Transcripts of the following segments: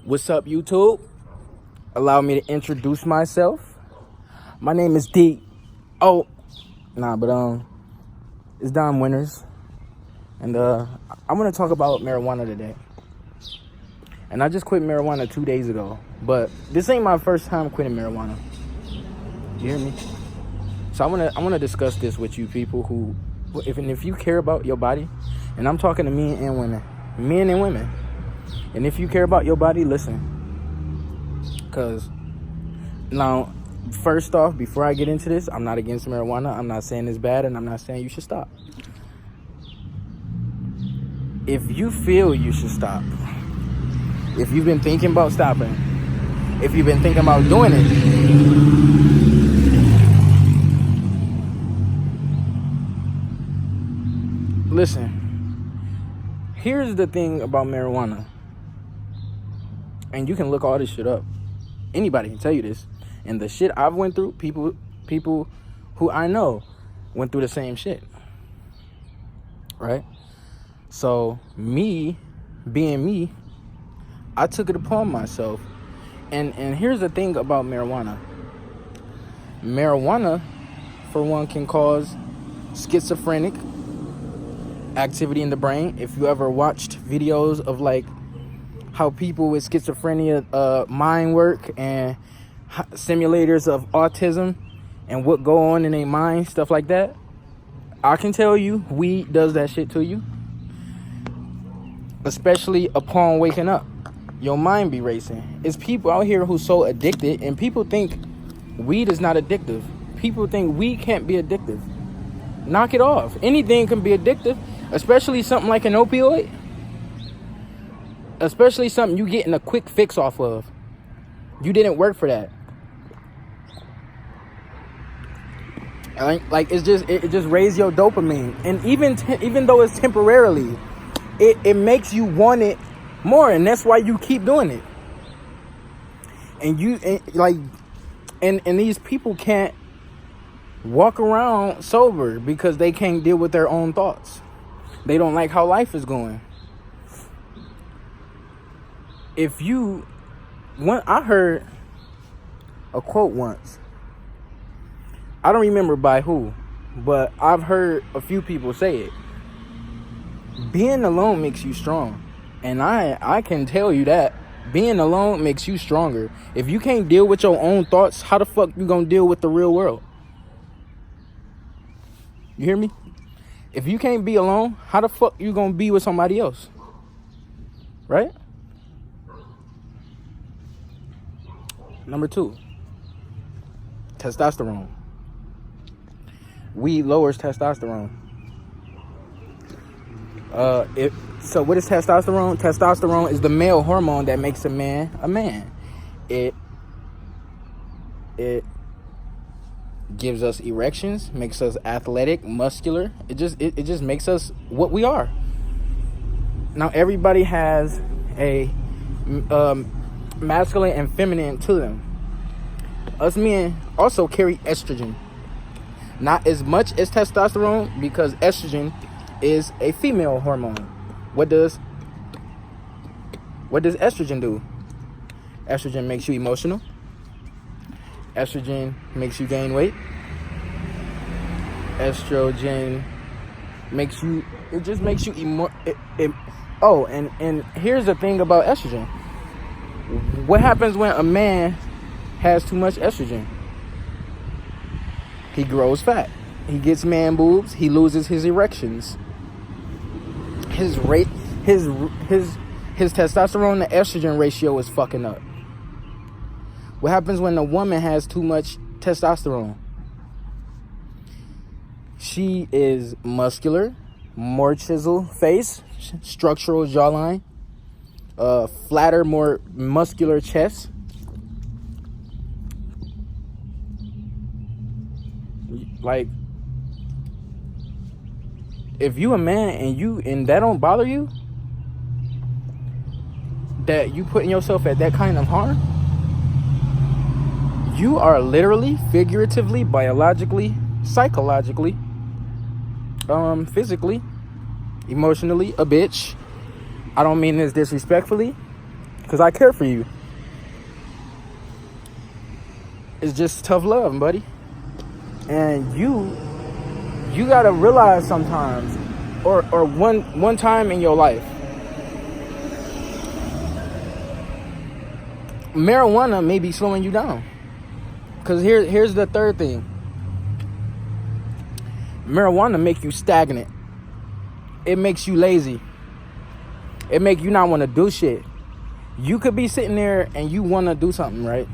What's up, YouTube? Allow me to introduce myself. My name is D. Oh, it's Don Winters, and I'm gonna talk about marijuana today. And I just quit marijuana 2 days ago, but this ain't my first time quitting marijuana. You hear me? So I wanna discuss this with you people who, if you care about your body, and I'm talking to men and women. And if you care about your body, listen. Because now, first off, before I get into this, I'm not against marijuana. I'm not saying it's bad, and I'm not saying you should stop. If you feel you should stop, if you've been thinking about stopping, if you've been thinking about doing it, listen. Here's the thing about marijuana. And you can look all this shit up. Anybody can tell you this. And the shit I've went through, people who I know went through the same shit. Right? So me, being me, I took it upon myself. And here's the thing about marijuana. Marijuana, for one, can cause schizophrenic activity in the brain. If you ever watched videos of like how people with schizophrenia mind work and simulators of autism and what go on in their mind, stuff like that, I can tell you weed does that shit to you. Especially upon waking up, your mind be racing. It's people out here who so addicted, and people think weed is not addictive. People think weed can't be addictive. Knock it off. Anything can be addictive, especially something like an opioid. Especially something you getting a quick fix off of. You didn't work for that. Like it just raised your dopamine, and even though it's temporarily, it makes you want it more, and that's why you keep doing it. And these people can't walk around sober because they can't deal with their own thoughts. They don't like how life is going. I heard a quote once. I don't remember by who, but I've heard a few people say it. Being alone makes you strong. And I can tell you that. Being alone makes you stronger. If you can't deal with your own thoughts, how the fuck you gonna deal with the real world? You hear me? If you can't be alone, how the fuck you gonna be with somebody else? Right? Number 2, testosterone. Weed lowers testosterone. So what is testosterone? Testosterone is the male hormone that makes a man a man. It gives us erections, makes us athletic, muscular. It just makes us what we are. Now everybody has a masculine and feminine to them. Us men also carry estrogen. Not as much as testosterone, because estrogen is a female hormone. What does estrogen do? Estrogen makes you emotional. Estrogen makes you gain weight. Estrogen makes you Oh, and here's the thing about estrogen. What happens when a man has too much estrogen? He grows fat. He gets man boobs. He loses his erections. His testosterone to estrogen ratio is fucking up. What happens when a woman has too much testosterone? She is muscular, more chiseled face, structural jawline, flatter, more muscular chest. Like, if you a man and that don't bother you, that you putting yourself at that kind of harm, you are literally, figuratively, biologically, psychologically, physically, emotionally a bitch. I don't mean this disrespectfully. because I care for you. It's just tough love, buddy. And you gotta realize sometimes, or one time in your life, marijuana may be slowing you down. Because here's the third thing. Marijuana make you stagnant. It makes you lazy. It make you not want to do shit. You could be sitting there and you want to do something, right?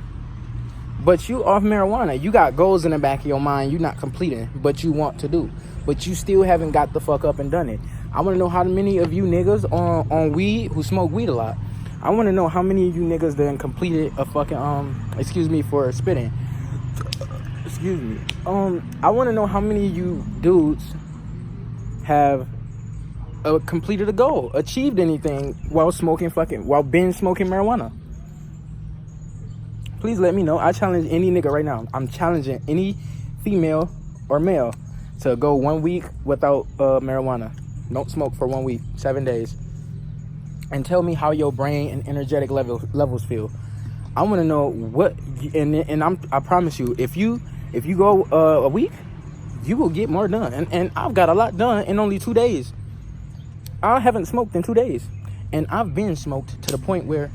But you off marijuana. You got goals in the back of your mind you not completing, but you want to do. But you still haven't got the fuck up and done it. I want to know how many of you niggas on weed who smoke weed a lot. I want to know how many of you niggas then completed a fucking, excuse me for spitting. Excuse me. I want to know how many of you dudes have completed a goal, achieved anything while binge smoking marijuana. Please let me know. I challenge any nigga right now. I'm challenging any female or male to go 1 week without marijuana. Don't smoke for 1 week, 7 days. And tell me how your brain and energetic levels feel. I want to know what, and I promise you, if you go a week, you will get more done. And I've got a lot done in only 2 days. I haven't smoked in 2 days, and I've been smoked to the point where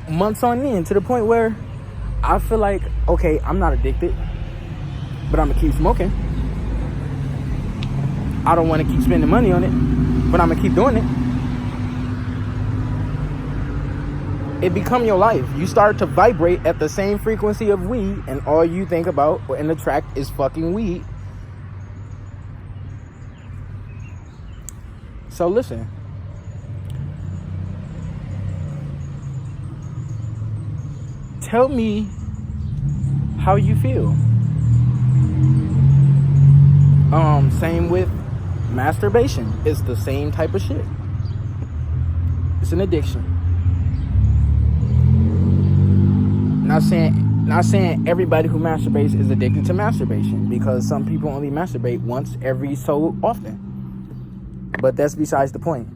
months on end, to the point where I feel like, okay, I'm not addicted, but I'm gonna keep smoking. I don't want to keep spending money on it, but I'm gonna keep doing it. It become your life. You start to vibrate at the same frequency of weed, and all you think about and attract is fucking weed. So listen. Tell me how you feel. Same with masturbation. It's the same type of shit. It's an addiction. Not saying everybody who masturbates is addicted to masturbation, because some people only masturbate once every so often. But that's besides the point.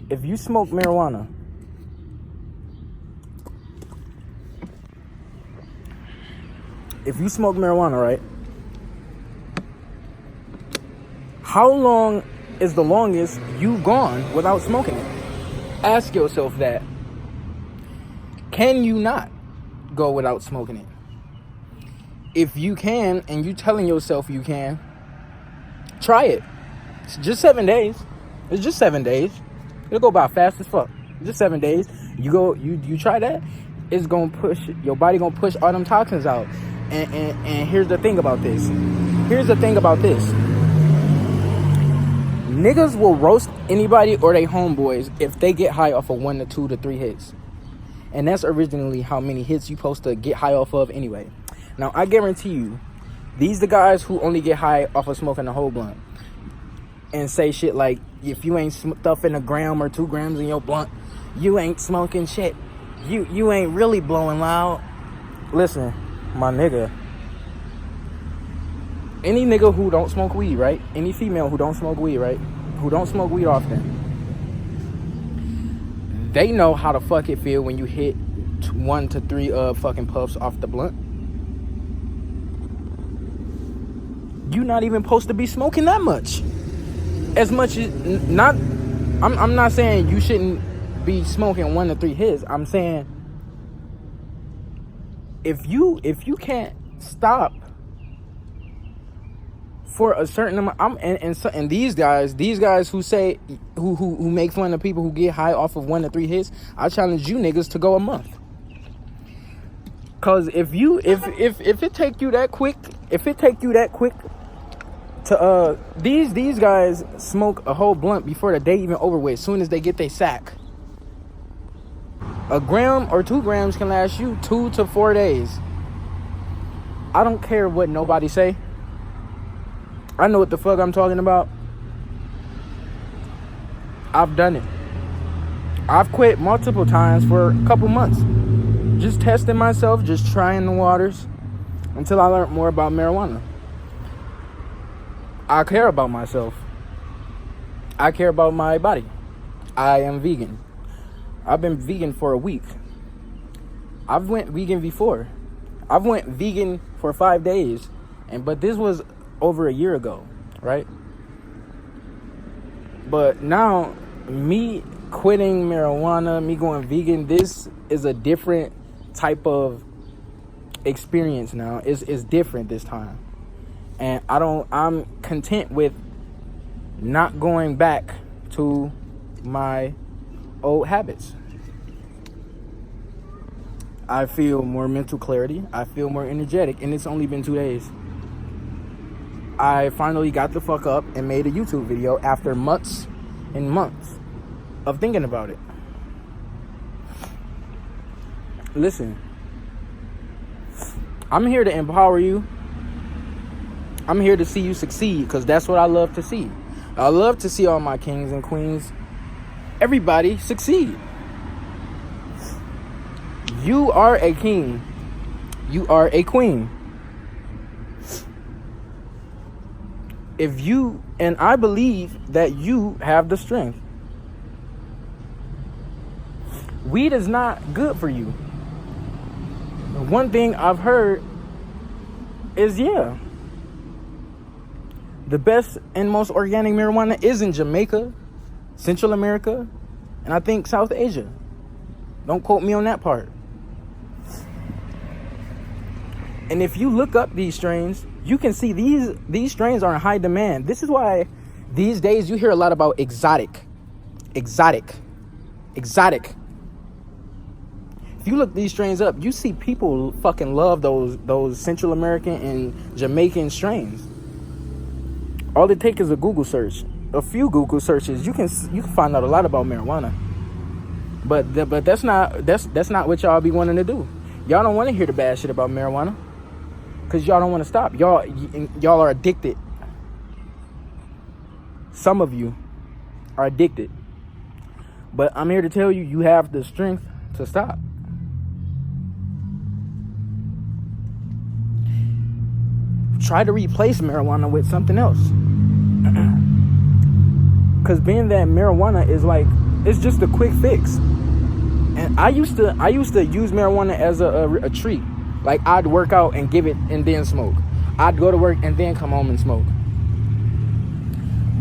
If you smoke marijuana, right? How long is the longest you've gone without smoking it? Ask yourself that. Can you not go without smoking it? If you can, and you telling yourself you can, try it. It's just 7 days. It's just 7 days. It'll go by fast as fuck. Just 7 days. You try that. It's gonna push your body. Gonna push all them toxins out. And here's the thing about this. Niggas will roast anybody or they homeboys if they get high off of 1 to 2 to 3 hits. And that's originally how many hits you supposed to get high off of anyway. Now, I guarantee you, these the guys who only get high off of smoking a whole blunt. And say shit like, if you ain't stuffing 1 gram or 2 grams in your blunt, you ain't smoking shit. You ain't really blowing loud. Listen, my nigga. Any nigga who don't smoke weed, right? Any female who don't smoke weed, right? Who don't smoke weed often. They know how the fuck it feel when you hit 1 to 3 fucking puffs off the blunt. You not even supposed to be smoking that much. As much as I'm not saying you shouldn't be smoking 1 to 3 hits. I'm saying if you can't stop for a certain amount, and these guys who say who make fun of people who get high off of 1 to 3 hits, I challenge you niggas to go a month. Cause if it take you that quick to these guys smoke a whole blunt before the day even over with, as soon as they get their sack. 1 gram or 2 grams can last you 2 to 4 days. I don't care what nobody say. I know what the fuck I'm talking about. I've done it. I've quit multiple times for a couple months. Just testing myself, just trying the waters until I learned more about marijuana. I care about myself. I care about my body. I am vegan. I've been vegan for a week. I've went vegan before. I've went vegan for 5 days, but this was over a year ago, right? But now, me quitting marijuana, me going vegan, this is a different type of experience now. It's different this time. And I'm content with not going back to my old habits. I feel more mental clarity. I feel more energetic, and it's only been 2 days. I finally got the fuck up and made a YouTube video after months and months of thinking about it. Listen, I'm here to empower you. I'm here to see you succeed, because that's what I love to see. I love to see all my kings and queens, everybody succeed. You are a king. You are a queen. And I believe that you have the strength. Weed is not good for you. One thing I've heard is, the best and most organic marijuana is in Jamaica, Central America, and I think South Asia. Don't quote me on that part. And if you look up these strains, you can see these strains are in high demand. This is why these days you hear a lot about exotic. If you look these strains up, you see people fucking love those Central American and Jamaican strains. All it takes is a Google search. A few Google searches, you can find out a lot about marijuana. But that's not what y'all be wanting to do. Y'all don't want to hear the bad shit about marijuana, because y'all don't want to stop. Y'all are addicted. Some of you are addicted. But I'm here to tell you, you have the strength to stop. Try to replace marijuana with something else. Because being that marijuana is it's just a quick fix. And I used to use marijuana as a treat. Like, I'd work out and give it and then smoke. I'd go to work and then come home and smoke.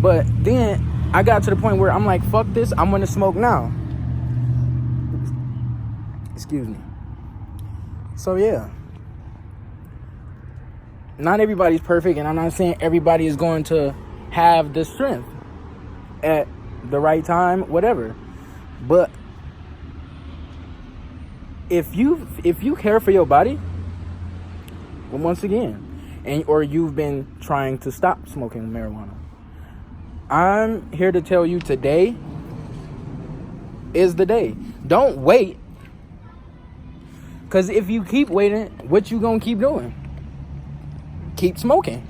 But then I got to the point where I'm like, fuck this, I'm gonna smoke now. Excuse me. So yeah. Not everybody's perfect, and I'm not saying everybody is going to have the strength at the right time, whatever. But if you care for your body, well, once again, or you've been trying to stop smoking marijuana, I'm here to tell you today is the day. Don't wait, because if you keep waiting, what you gonna keep doing? Keep smoking.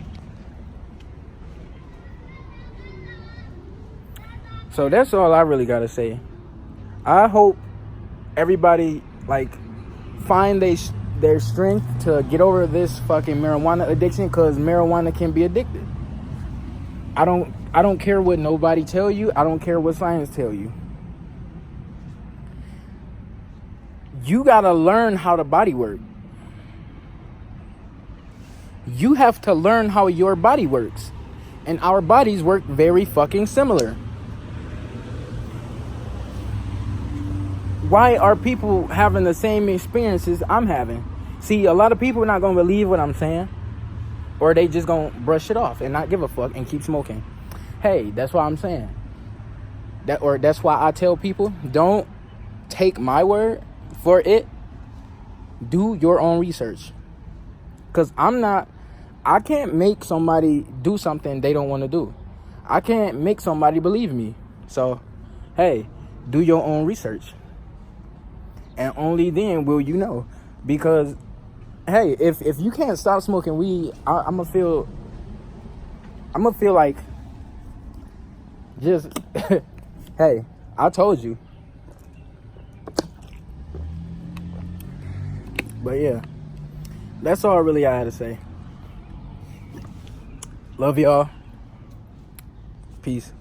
So that's all I really gotta say. I hope everybody find their strength to get over this fucking marijuana addiction, because marijuana can be addictive. I don't care what nobody tell you. I don't care what science tell you. You gotta learn how the body works. You have to learn how your body works. And our bodies work very fucking similar. Why are people having the same experiences I'm having? See, a lot of people are not going to believe what I'm saying. Or they just going to brush it off and not give a fuck and keep smoking. Hey, that's what I'm saying. That's why I tell people, don't take my word for it. Do your own research. Because I can't make somebody do something they don't want to do. I can't make somebody believe me. So, hey, do your own research. And only then will you know. Because, hey, if you can't stop smoking weed, I'm gonna feel like just, hey, I told you. But yeah, that's all really I had to say. Love y'all. Peace.